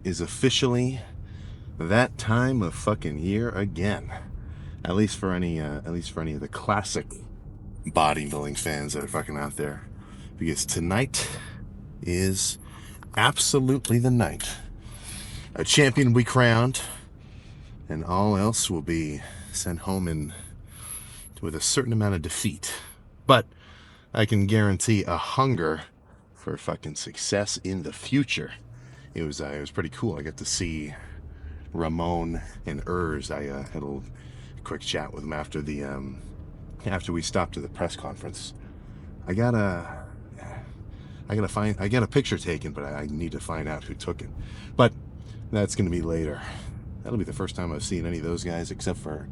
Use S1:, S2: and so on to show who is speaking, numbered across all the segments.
S1: is officially that time of fucking year again. At least for any of the classic bodybuilding fans that are fucking out there. Because tonight is absolutely the night. A champion will be crowned, and all else will be sent home with a certain amount of defeat. But I can guarantee a hunger for fucking success in the future. It was pretty cool. I got to see Ramon and Urs. I had a little quick chat with them after we stopped at the press conference. I got a picture taken, but I need to find out who took it. But that's going to be later. That'll be the first time I've seen any of those guys, except for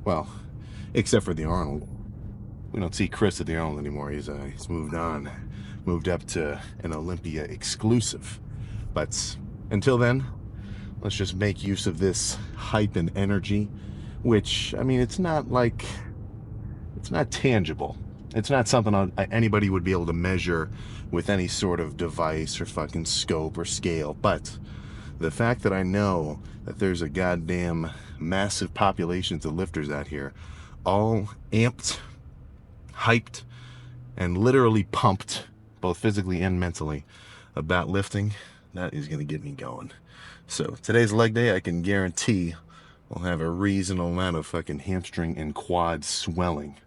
S1: the Arnold. We don't see Chris at the Arnold anymore. He's moved on, moved up to an Olympia exclusive. But until then, let's just make use of this hype and energy, which, I mean, it's not tangible. It's not something anybody would be able to measure with any sort of device or fucking scope or scale. But the fact that I know that there's a goddamn massive populations of lifters out here, all amped, hyped, and literally pumped, both physically and mentally, about lifting, that is going to get me going. So today's leg day, I can guarantee we'll have a reasonable amount of fucking hamstring and quad swelling.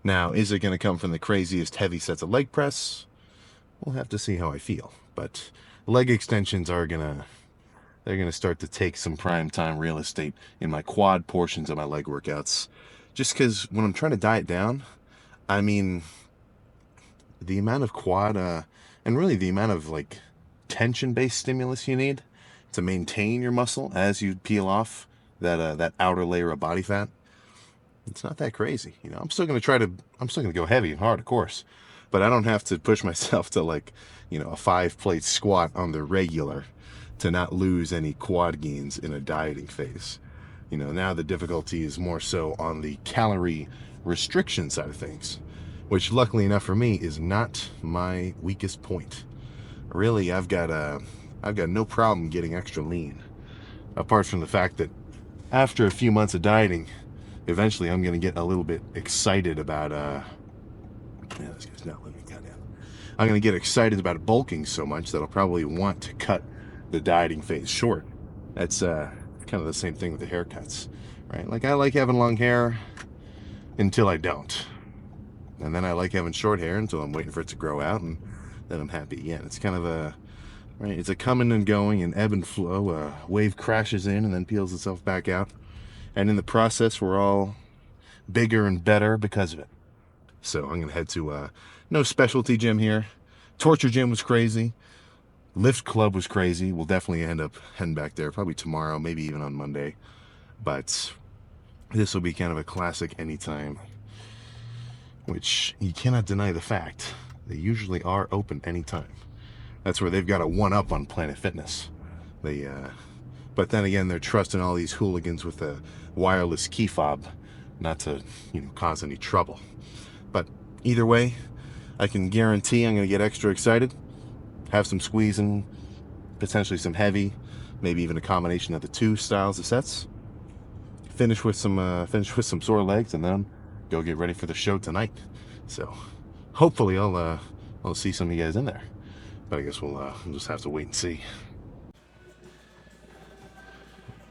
S1: Now, is it going to come from the craziest heavy sets of leg press? We'll have to see how I feel. But leg extensions they're going to start to take some prime time real estate in my quad portions of my leg workouts. Just because when I'm trying to diet down, I mean, the amount of quad, and really the amount of like tension-based stimulus you need to maintain your muscle as you peel off that outer layer of body fat, it's not that crazy. You know, I'm still going to go heavy and hard, of course, but I don't have to push myself to like, you know, a 5-plate squat on the regular to not lose any quad gains in a dieting phase. You know, now the difficulty is more so on the calorie restriction side of things, which luckily enough for me is not my weakest point. Really, I've got no problem getting extra lean, apart from the fact that after a few months of dieting, eventually I'm going to get a little bit excited about this guy's not letting me cut in. I'm going to get excited about bulking so much that I'll probably want to cut the dieting phase short. That's kind of the same thing with the haircuts, right? Like, I like having long hair until I don't, and then I like having short hair until I'm waiting for it to grow out, and then I'm happy again. It's kind of it's a coming and going and ebb and flow. A wave crashes in and then peels itself back out, and in the process we're all bigger and better because of it. So I'm gonna head to no specialty gym here. Torture gym was crazy. Lift club was crazy. We'll definitely end up heading back there probably tomorrow, maybe even on Monday. But this will be kind of a classic anytime, which you cannot deny the fact they usually are open anytime. That's where they've got a one-up on Planet Fitness. But then again, they're trusting all these hooligans with a wireless key fob not to, you know, cause any trouble. But either way, I can guarantee I'm going to get extra excited, have some squeezing, potentially some heavy, maybe even a combination of the two styles of sets. Finish with some sore legs, and then go get ready for the show tonight. So hopefully I'll see some of you guys in there. But I guess we'll just have to wait and see.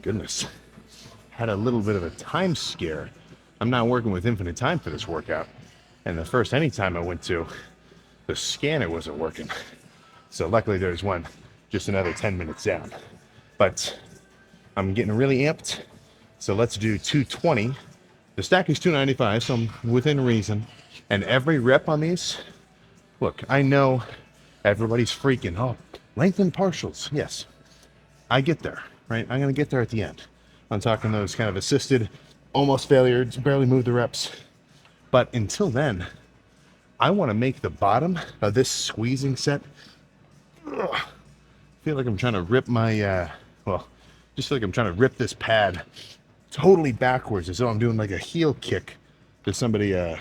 S1: Goodness, had a little bit of a time scare. I'm not working with infinite time for this workout, and the first anytime I went to, the scanner wasn't working. So luckily there's one just another 10 minutes down. But I'm getting really amped, so let's do 220. The stack is 295, so I'm within reason. And every rep on these, look, I know everybody's freaking, oh, lengthen partials. Yes, I get there, right? I'm going to get there at the end. I'm talking those kind of assisted, almost failure, barely move the reps. But until then, I want to make the bottom of this squeezing set, feel like I'm trying to rip my, just feel like I'm trying to rip this pad totally backwards as though I'm doing like a heel kick to somebody, I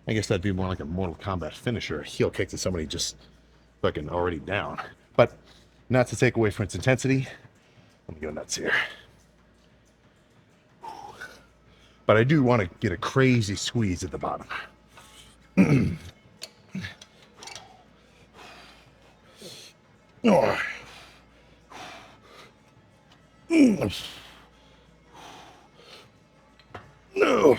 S1: guess that'd be more like a Mortal Kombat finisher, a heel kick to somebody just fucking already down. But not to take away from its intensity. Let me go nuts here. But I do want to get a crazy squeeze at the bottom. Oh. No.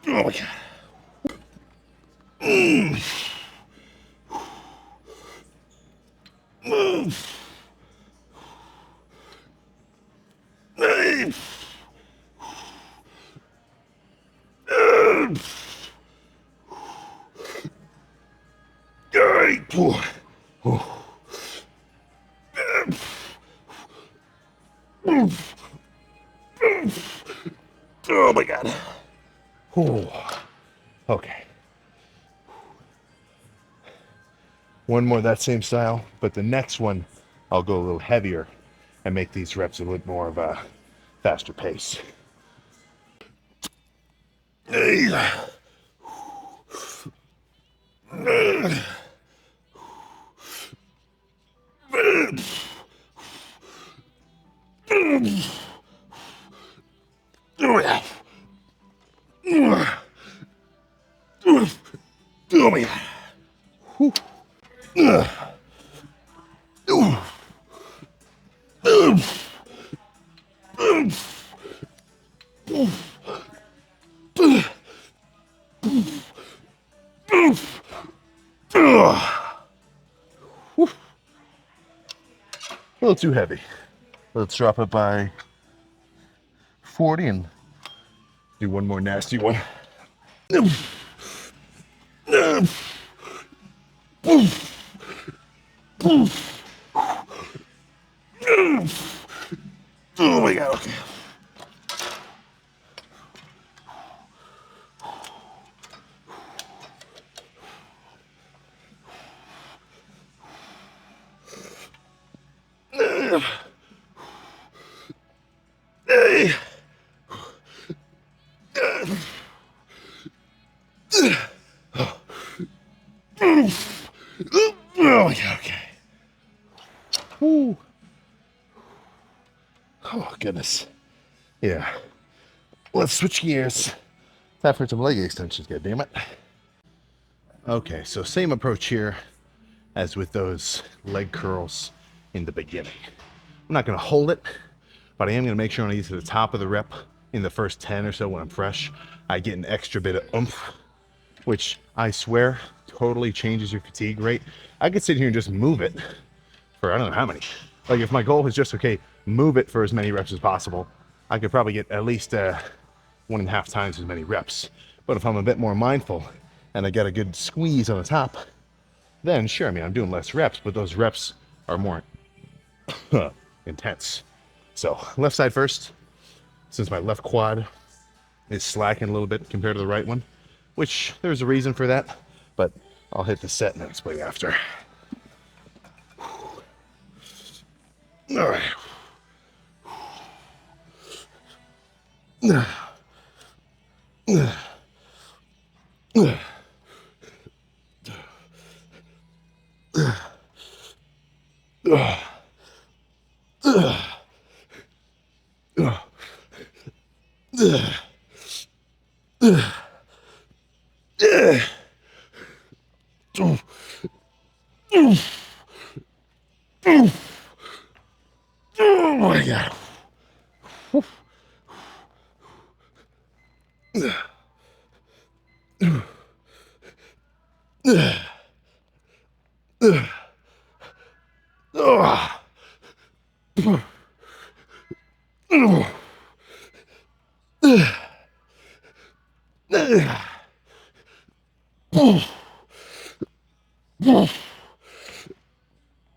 S1: Oh my God. Oh my God. Oh. Okay. One more of that same style, but the next one I'll go a little heavier and make these reps a little more of a faster pace. Oh my God. A little too heavy. Let's drop it by 40 and do one more nasty one. Oh my God, okay. Oh my God, okay. Woo. Oh goodness. Yeah. Let's switch gears. Time for some leg extensions, goddammit. Okay, so same approach here as with those leg curls in the beginning. I'm not gonna hold it, but I am gonna make sure when I get to the top of the rep in the first 10 or so when I'm fresh, I get an extra bit of oomph, which I swear totally changes your fatigue rate. I could sit here and just move it for I don't know how many. Like if my goal is just, okay, move it for as many reps as possible, I could probably get at least 1.5 times as many reps. But if I'm a bit more mindful and I get a good squeeze on the top, then sure, I mean, I'm doing less reps, but those reps are more intense. So left side first, since my left quad is slacking a little bit compared to the right one, which there's a reason for that, but I'll hit the set and then explain after. All right. Oh my God.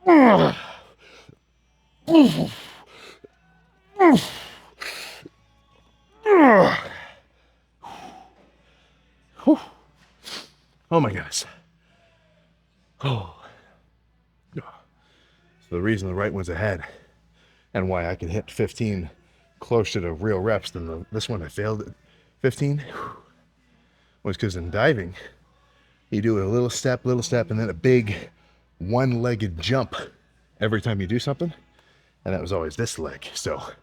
S1: Oh my goodness. Oh. So the reason the right one's ahead and why I can hit 15 closer to real reps than this one I failed at 15 was because in diving, you do a little step, and then a big one-legged jump every time you do something. And that was always this leg. So a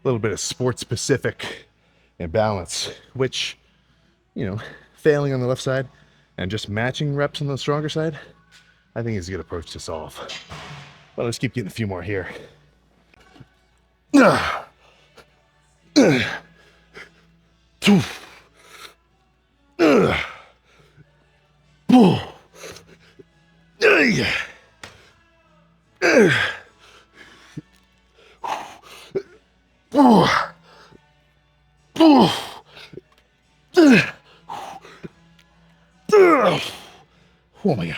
S1: little bit of sport-specific imbalance, which, failing on the left side and just matching reps on the stronger side, I think is a good approach to solve. But let's keep getting a few more here. Oh my god.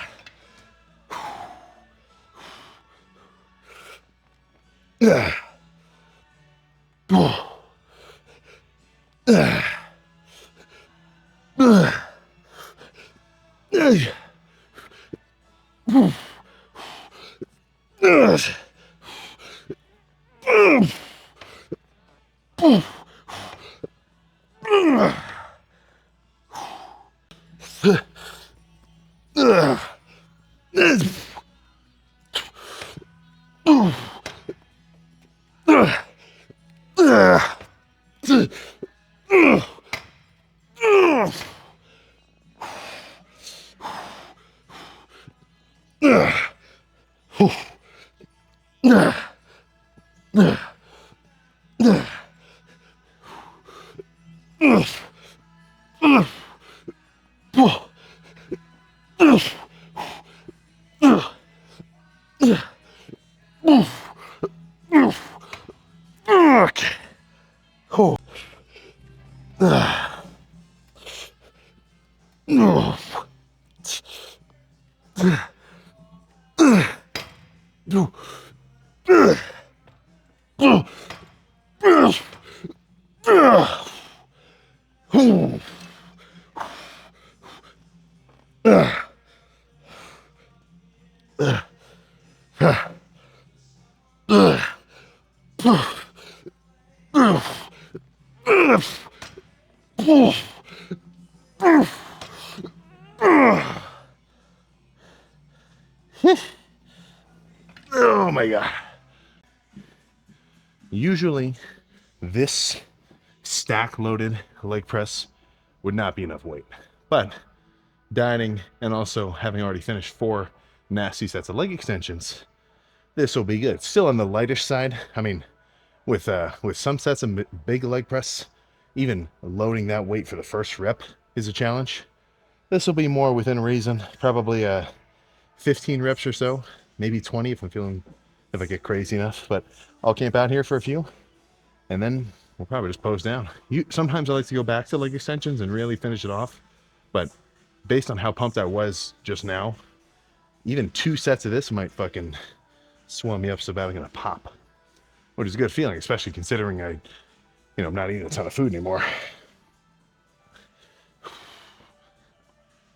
S1: Oh my god. Usually this stack loaded leg press would not be enough weight, but dieting and also having already finished 4 nasty sets of leg extensions, this will be good. Still on the lightish side. I mean, with some sets of big leg press, even loading that weight for the first rep is a challenge. This will be more within reason, probably 15 reps or so, maybe 20 if I get crazy enough. But I'll camp out here for a few, and then we'll probably just pose down. Sometimes I like to go back to leg extensions and really finish it off, but based on how pumped I was just now, even 2 sets of this might fucking swell me up so bad I'm gonna pop, which is a good feeling, especially considering I'm not eating a ton of food anymore.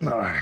S1: All right.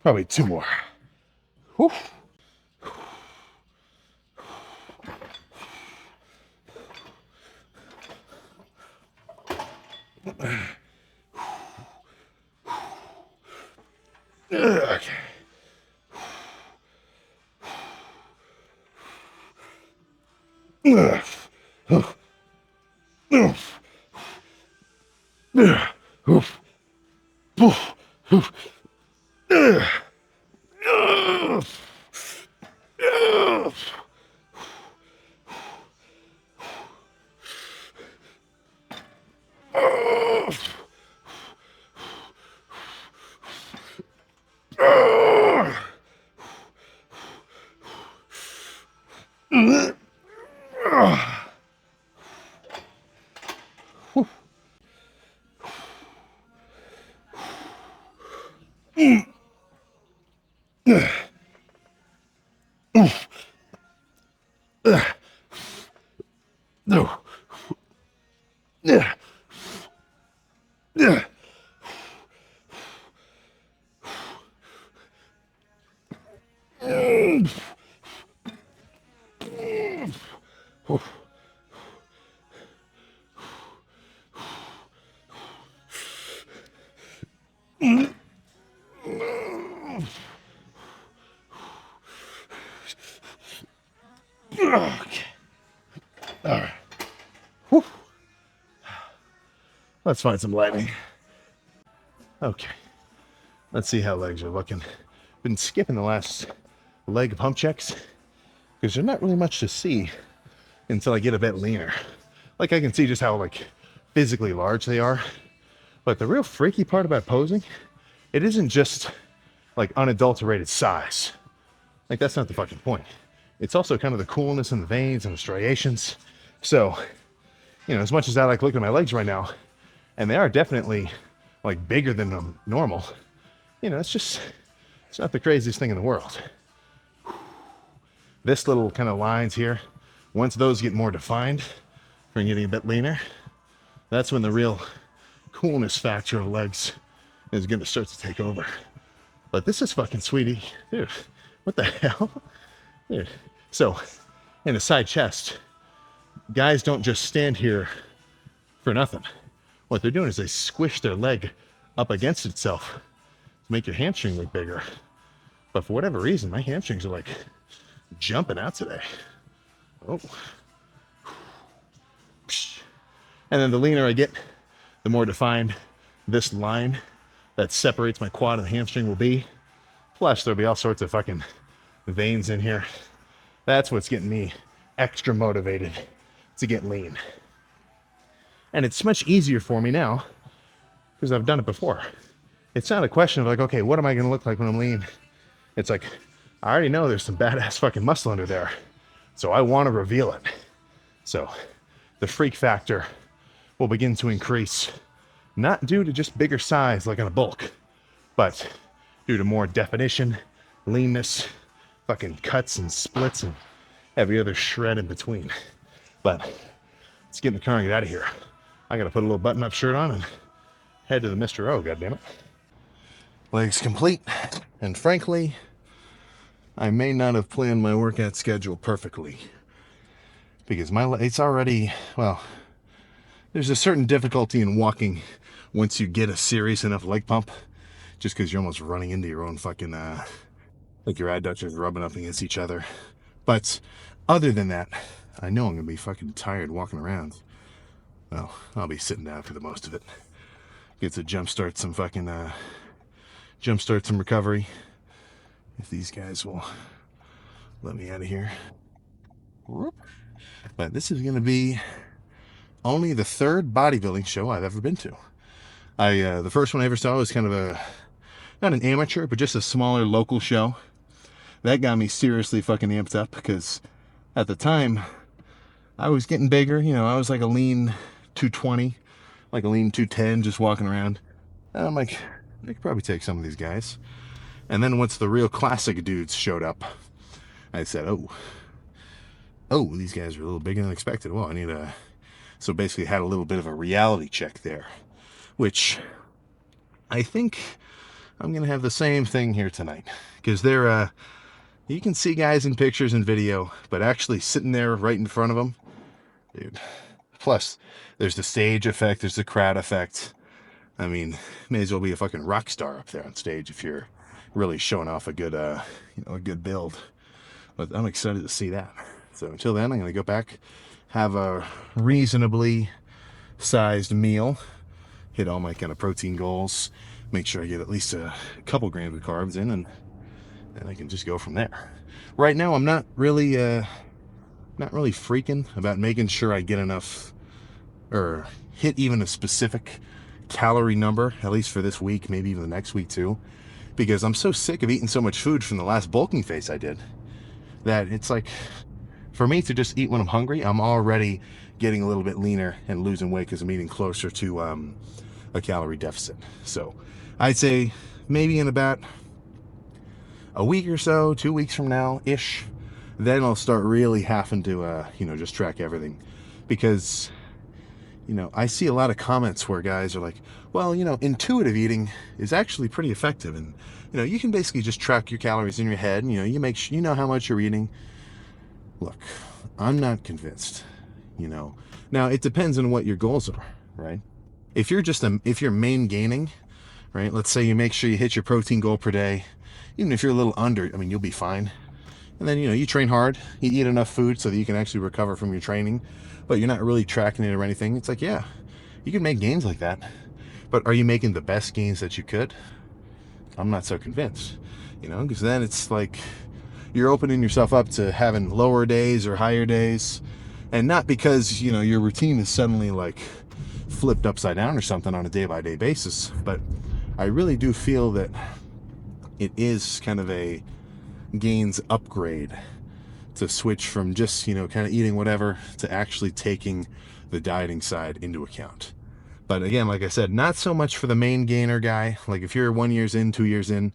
S1: Probably 2 more. Whew. Okay. Okay. All right. Whew. Let's find some lighting. Okay. Let's see how legs are looking. Been skipping the last leg pump checks because there's not really much to see until I get a bit leaner. Like I can see just how like physically large they are. But the real freaky part about posing, it isn't just like unadulterated size. Like that's not the fucking point. It's also kind of the coolness in the veins and the striations. So, you know, as much as I like looking at my legs right now, and they are definitely like bigger than normal, you know, it's not the craziest thing in the world. This little kind of lines here, once those get more defined, from getting a bit leaner, that's when the real coolness factor of legs is going to start to take over. But this is fucking sweetie. Dude, what the hell? Dude. So, in a side chest, guys don't just stand here for nothing. What they're doing is they squish their leg up against itself to make your hamstring look bigger. But for whatever reason, my hamstrings are like jumping out today. Oh. And then the leaner I get, the more defined this line that separates my quad and the hamstring will be. Plus, there'll be all sorts of fucking veins in here. That's what's getting me extra motivated to get lean. And it's much easier for me now because I've done it before. It's not a question of like, okay, what am I going to look like when I'm lean? It's like, I already know there's some badass fucking muscle under there. So I want to reveal it. So the freak factor will begin to increase, not due to just bigger size like on a bulk, but due to more definition, leanness, fucking cuts and splits and every other shred in between. But let's get in the car and get out of here. I gotta put a little button-up shirt on and head to the Mr. O, goddammit. Legs complete, and frankly, I may not have planned my workout schedule perfectly. Because it's already, well, there's a certain difficulty in walking once you get a serious enough leg pump, just because you're almost running into your own fucking, like your adductors rubbing up against each other. But other than that, I know I'm going to be fucking tired walking around. Well, I'll be sitting down for the most of it. Get to jumpstart some fucking, jumpstart some recovery. If these guys will let me out of here. Whoop. But this is going to be only the third bodybuilding show I've ever been to. The first one I ever saw was kind of not an amateur, but just a smaller local show. That got me seriously fucking amped up because at the time I was getting bigger. You know, I was like a lean 220, like a lean 210, just walking around. And I'm like, I could probably take some of these guys. And then once the real classic dudes showed up, I said, oh, these guys are a little bigger than expected. Well, I need a... So basically had a little bit of a reality check there, which I think I'm going to have the same thing here tonight. Because they're, you can see guys in pictures and video, but actually sitting there right in front of them, dude, Plus, there's the stage effect, there's the crowd effect. I mean, may as well be a fucking rock star up there on stage if you're really showing off a good, a good build. But I'm excited to see that. So until then, I'm gonna go back, have a reasonably sized meal, hit all my kind of protein goals, make sure I get at least a couple grams of carbs in, and I can just go from there. Right now, I'm not really freaking about making sure I get enough or hit even a specific calorie number, at least for this week, maybe even the next week too, because I'm so sick of eating so much food from the last bulking phase I did that it's like, for me to just eat when I'm hungry, I'm already getting a little bit leaner and losing weight because I'm eating closer to a calorie deficit. So I'd say maybe in about a week or so, 2 weeks from now ish, then I'll start really having to just track everything, because I see a lot of comments where guys are like, well, intuitive eating is actually pretty effective, and you can basically just track your calories in your head, and you make sure you know how much you're eating. Look, I'm not convinced. Now it depends on what your goals are, right? If you're main gaining, right? Let's say you make sure you hit your protein goal per day. Even if you're a little under, I mean, you'll be fine. And then, you train hard, you eat enough food so that you can actually recover from your training, but you're not really tracking it or anything. It's like, yeah, you can make gains like that, but are you making the best gains that you could? I'm not so convinced, because then it's like you're opening yourself up to having lower days or higher days, and not because, your routine is suddenly like flipped upside down or something on a day-by-day basis, but I really do feel that it is kind of a gains upgrade to switch from just, kind of eating whatever to actually taking the dieting side into account. But again, like I said, not so much for the main gainer guy. Like if you're 1 year in, 2 years in,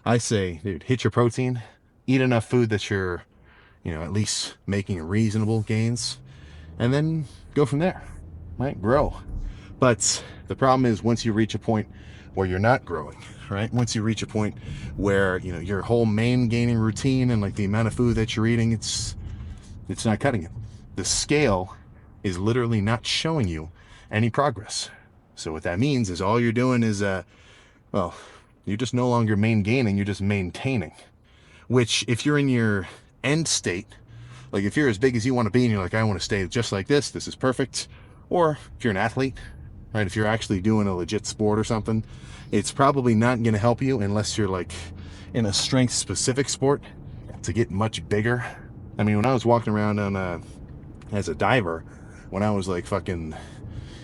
S1: I say, dude, hit your protein, eat enough food that you're, at least making reasonable gains, and then go from there, right? Grow. But the problem is once you reach a point where you're not growing, right? Once you reach a point where, your whole main gaining routine and like the amount of food that you're eating, it's not cutting it. The scale is literally not showing you any progress. So what that means is all you're doing is, you're just no longer main gaining, you're just maintaining. Which if you're in your end state, like if you're as big as you want to be and you're like, I want to stay just like this is perfect. Or if you're an athlete, right? If you're actually doing a legit sport or something, it's probably not going to help you unless you're like in a strength specific sport to get much bigger. I mean, when I was walking around as a diver, when I was like fucking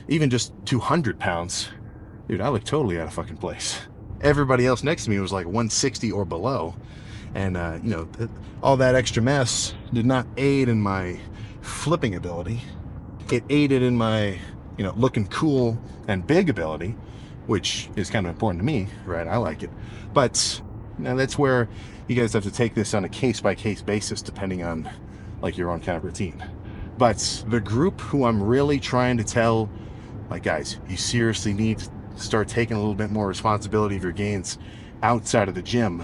S1: even just 200 pounds, dude, I looked totally out of fucking place. Everybody else next to me was like 160 or below. And, all that extra mass did not aid in my flipping ability. It aided in my, looking cool and big ability, which is kind of important to me, right? I like it. But, that's where you guys have to take this on a case-by-case basis, depending on, like, your own kind of routine. But the group who I'm really trying to tell, like, guys, you seriously need to start taking a little bit more responsibility of your gains outside of the gym.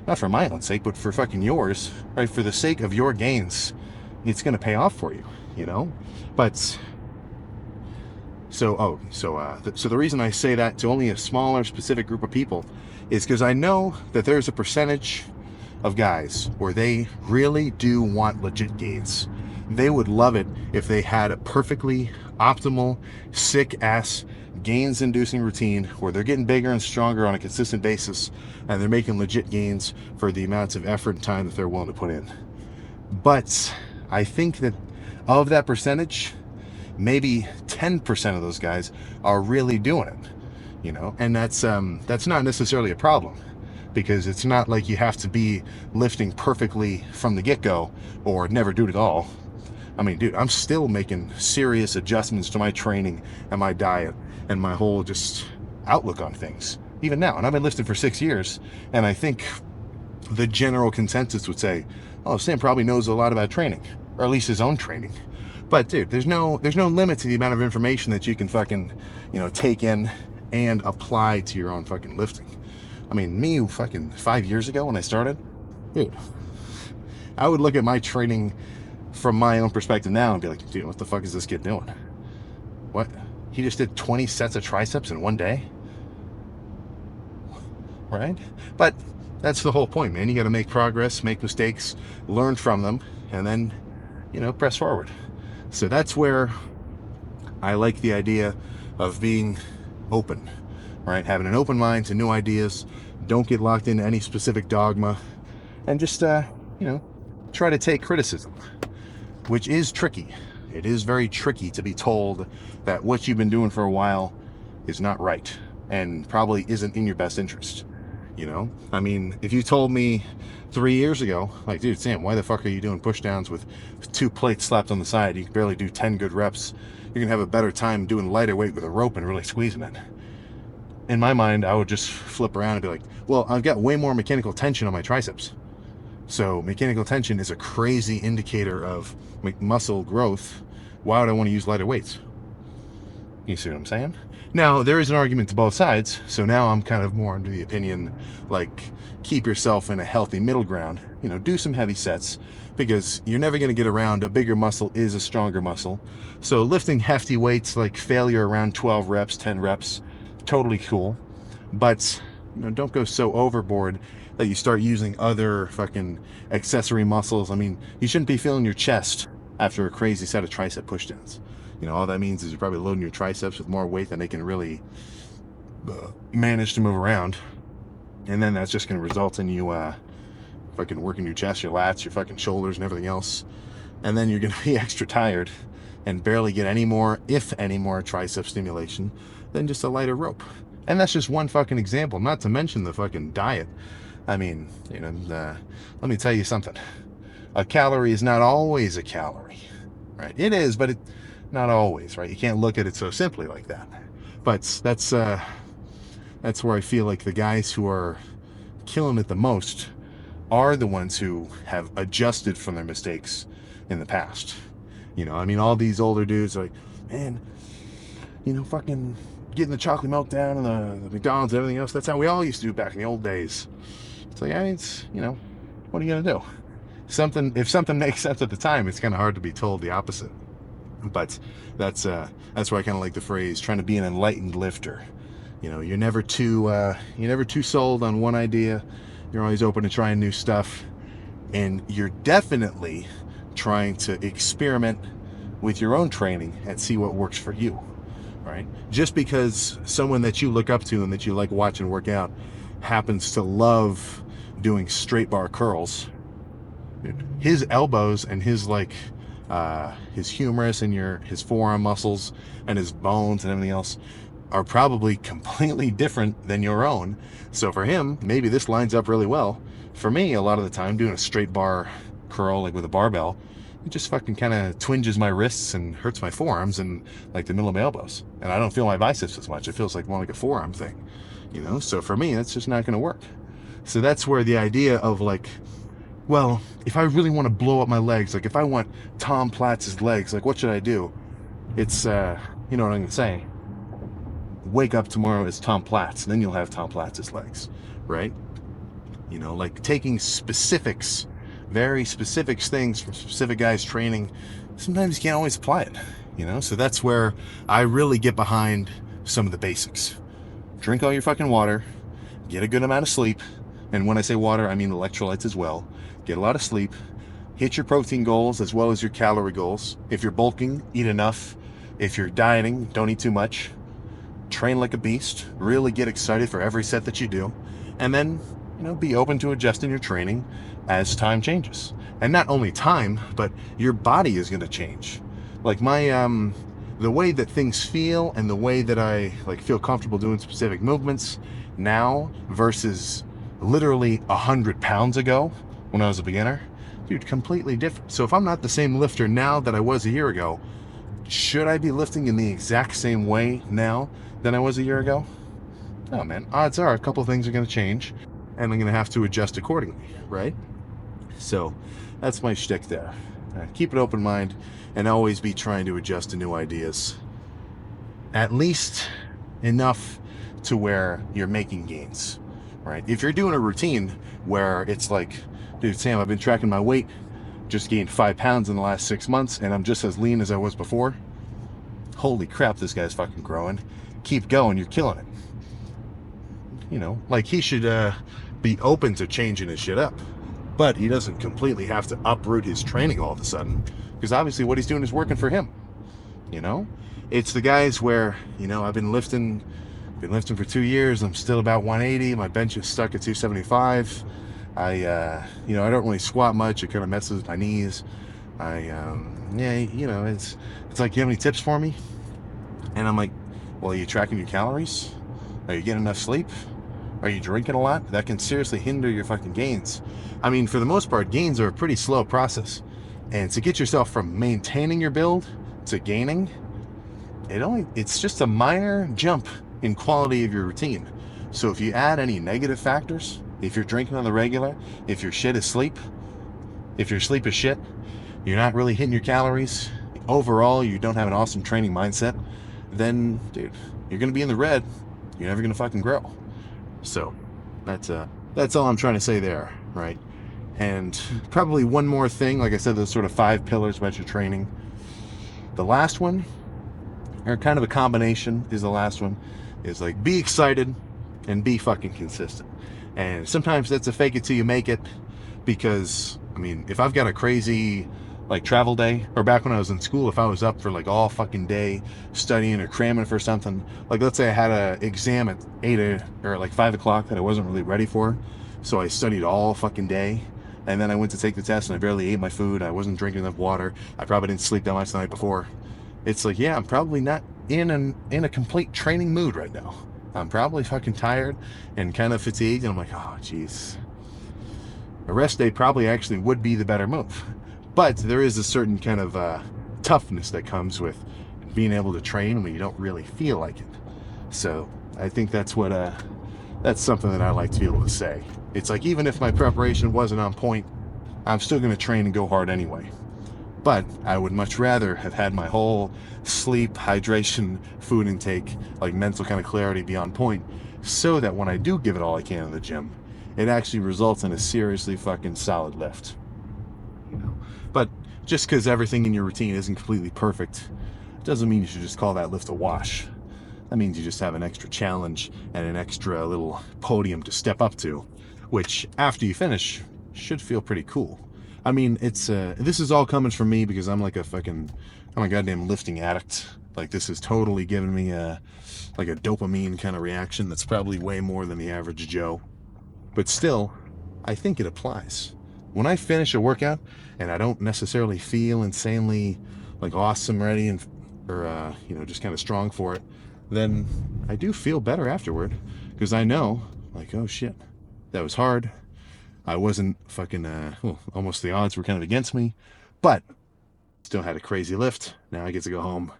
S1: Not for my own sake, but for fucking yours, right? For the sake of your gains, it's going to pay off for you, But so the reason I say that to only a smaller specific group of people is because I know that there's a percentage of guys where they really do want legit gains. They would love it if they had a perfectly optimal, sick-ass gains-inducing routine where they're getting bigger and stronger on a consistent basis and they're making legit gains for the amounts of effort and time that they're willing to put in. But I think that of that percentage, maybe 10% of those guys are really doing it, and that's not necessarily a problem, because it's not like you have to be lifting perfectly from the get-go or never do it at all. I mean, dude, I'm still making serious adjustments to my training and my diet and my whole just outlook on things, even now. And I've been lifting for 6 years, and I think the general consensus would say, oh, Sam probably knows a lot about training, or at least his own training. But dude, there's no limit to the amount of information that you can fucking, take in and apply to your own fucking lifting. I mean, me fucking 5 years ago when I started, dude, I would look at my training from my own perspective now and be like, dude, what the fuck is this kid doing? What? He just did 20 sets of triceps in one day? Right? But that's the whole point, man. You got to make progress, make mistakes, learn from them, and then, press forward. So that's where I like the idea of being open, right? Having an open mind to new ideas. Don't get locked into any specific dogma, and just, try to take criticism, which is tricky. It is very tricky to be told that what you've been doing for a while is not right and probably isn't in your best interest. I mean, if you told me 3 years ago, like, dude, Sam, why the fuck are you doing push downs with 2 plates slapped on the side? You can barely do 10 good reps. You're gonna have a better time doing lighter weight with a rope and really squeezing it. In my mind, I would just flip around and be like, well, I've got way more mechanical tension on my triceps. So mechanical tension is a crazy indicator of muscle growth. Why would I want to use lighter weights? You see what I'm saying? Now, there is an argument to both sides, so now I'm kind of more under the opinion, like, keep yourself in a healthy middle ground. Do some heavy sets, because you're never going to get around a bigger muscle is a stronger muscle. So lifting hefty weights, like failure around 12 reps, 10 reps, totally cool. But, don't go so overboard that you start using other fucking accessory muscles. I mean, you shouldn't be feeling your chest after a crazy set of tricep pushdowns. All that means is you're probably loading your triceps with more weight than they can really manage to move around. And then that's just going to result in you fucking working your chest, your lats, your fucking shoulders, and everything else. And then you're going to be extra tired and barely get any more, if any more, tricep stimulation than just a lighter rope. And that's just one fucking example, not to mention the fucking diet. I mean, let me tell you something. A calorie is not always a calorie, right? It is, but not always, right? You can't look at it so simply like that. But that's where I feel like the guys who are killing it the most are the ones who have adjusted from their mistakes in the past. I mean, all these older dudes are like, man, fucking getting the chocolate milk down and the McDonald's and everything else. That's how we all used to do back in the old days. It's like, what are you gonna do? If something makes sense at the time, it's kind of hard to be told the opposite. But that's why I kind of like the phrase, trying to be an enlightened lifter. You're never too sold on one idea. You're always open to trying new stuff, and you're definitely trying to experiment with your own training and see what works for you. Right? Just because someone that you look up to and that you like watching work out happens to love doing straight bar curls, his elbows and his his humerus and his forearm muscles and his bones and everything else are probably completely different than your own. So for him, maybe this lines up really well. For me, a lot of the time, doing a straight bar curl, like with a barbell, it just fucking kind of twinges my wrists and hurts my forearms and like the middle of my elbows. And I don't feel my biceps as much. It feels like more like a forearm thing, So for me, that's just not going to work. So that's where the idea of like, well, if I really want to blow up my legs, like if I want Tom Platz's legs, like what should I do? It's, you know what I'm going to say? Wake up tomorrow as Tom Platz, and then you'll have Tom Platz's legs, right? Like taking specifics, very specific things from specific guys' training, sometimes you can't always apply it, So that's where I really get behind some of the basics. Drink all your fucking water, get a good amount of sleep, and when I say water, I mean electrolytes as well. Get a lot of sleep, hit your protein goals as well as your calorie goals. If you're bulking, eat enough. If you're dieting, don't eat too much. Train like a beast, really get excited for every set that you do, and then, be open to adjusting your training as time changes. And not only time, but your body is going to change. Like the way that things feel and the way that I feel comfortable doing specific movements now versus literally 100 pounds ago when I was a beginner, dude, completely different. So if I'm not the same lifter now that I was a year ago, should I be lifting in the exact same way now than I was a year ago? Oh man, odds are a couple things are going to change, and I'm going to have to adjust accordingly, right? So that's my shtick there. Keep an open mind and always be trying to adjust to new ideas. At least enough to where you're making gains, right? If you're doing a routine where it's like, dude, Sam, I've been tracking my weight, just gained 5 pounds in the last 6 months, and I'm just as lean as I was before. holy crap, this guy's fucking growing. Keep going, you're killing it. You know, like he should be open to changing his shit up. But he doesn't completely have to uproot his training all of a sudden, because obviously what he's doing is working for him. You know, it's the guys where, you know, I've been lifting for 2 years. I'm still about 180. My bench is stuck at 275. You know, I don't really squat much. It kind of messes with my knees. Yeah, you know, it's like, you have any tips for me? And I'm like, well, are you tracking your calories? Are you getting enough sleep? Are you drinking a lot? That can seriously hinder your fucking gains. I mean, for the most part, gains are a pretty slow process. And to get yourself from maintaining your build to gaining, it's just a minor jump in quality of your routine. So if you add any negative factors, if you're drinking on the regular, if your shit is sleep, if your sleep is shit, you're not really hitting your calories, overall you don't have an awesome training mindset, then dude, you're gonna be in the red. You're never gonna fucking grow. So that's all I'm trying to say there, right? And probably one more thing, like I said, those sort of 5 pillars about your training. The last one, or kind of a combination, is the last one, is like, be excited and be fucking consistent. And sometimes that's a fake it till you make it, because I mean, if I've got a crazy like travel day, or back when I was in school, if I was up for like all fucking day studying or cramming for something, like let's say I had a exam at 8 or like 5 o'clock that I wasn't really ready for, so I studied all fucking day, and then I went to take the test and I barely ate my food, I wasn't drinking enough water, I probably didn't sleep that much the night before. It's like, yeah, I'm probably not in a complete training mood right now. I'm probably fucking tired and kind of fatigued, and I'm like, oh jeez, a rest day probably actually would be the better move. But there is a certain kind of toughness that comes with being able to train when you don't really feel like it. So I think that's something that I like to be able to say. It's like, even if my preparation wasn't on point, I'm still going to train and go hard anyway. But I would much rather have had my whole sleep, hydration, food intake, like mental kind of clarity be on point, so that when I do give it all I can in the gym, it actually results in a seriously fucking solid lift. You know? But just because everything in your routine isn't completely perfect, doesn't mean you should just call that lift a wash. That means you just have an extra challenge and an extra little podium to step up to, which after you finish should feel pretty cool. I mean, this is all coming from me because I'm a goddamn lifting addict. Like, this has totally given me a dopamine kind of reaction that's probably way more than the average Joe. But still, I think it applies. When I finish a workout and I don't necessarily feel insanely like awesome, ready, or you know, just kind of strong for it, then I do feel better afterward, because I know, like, oh shit, that was hard. I wasn't fucking, well, almost the odds were kind of against me, but still had a crazy lift. Now I get to go home,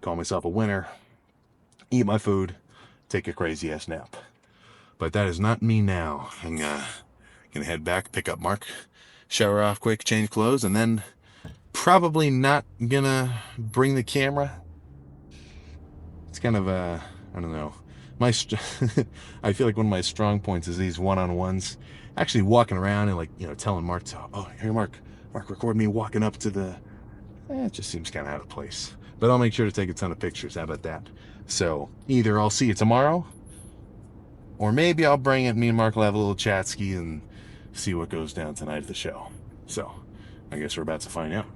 S1: call myself a winner, eat my food, take a crazy ass nap. But that is not me now. I'm gonna head back, pick up Mark, shower off quick, change clothes, and then probably not gonna bring the camera. It's kind of I don't know. I feel like one of my strong points is these one-on-ones. Actually walking around and, like, you know, telling Mark to, oh, hey Mark, record me walking up to the, it just seems kind of out of place. But I'll make sure to take a ton of pictures. How about that? So either I'll see you tomorrow, or maybe I'll bring it, me and Mark will have a little chat ski and see what goes down tonight at the show. So I guess we're about to find out.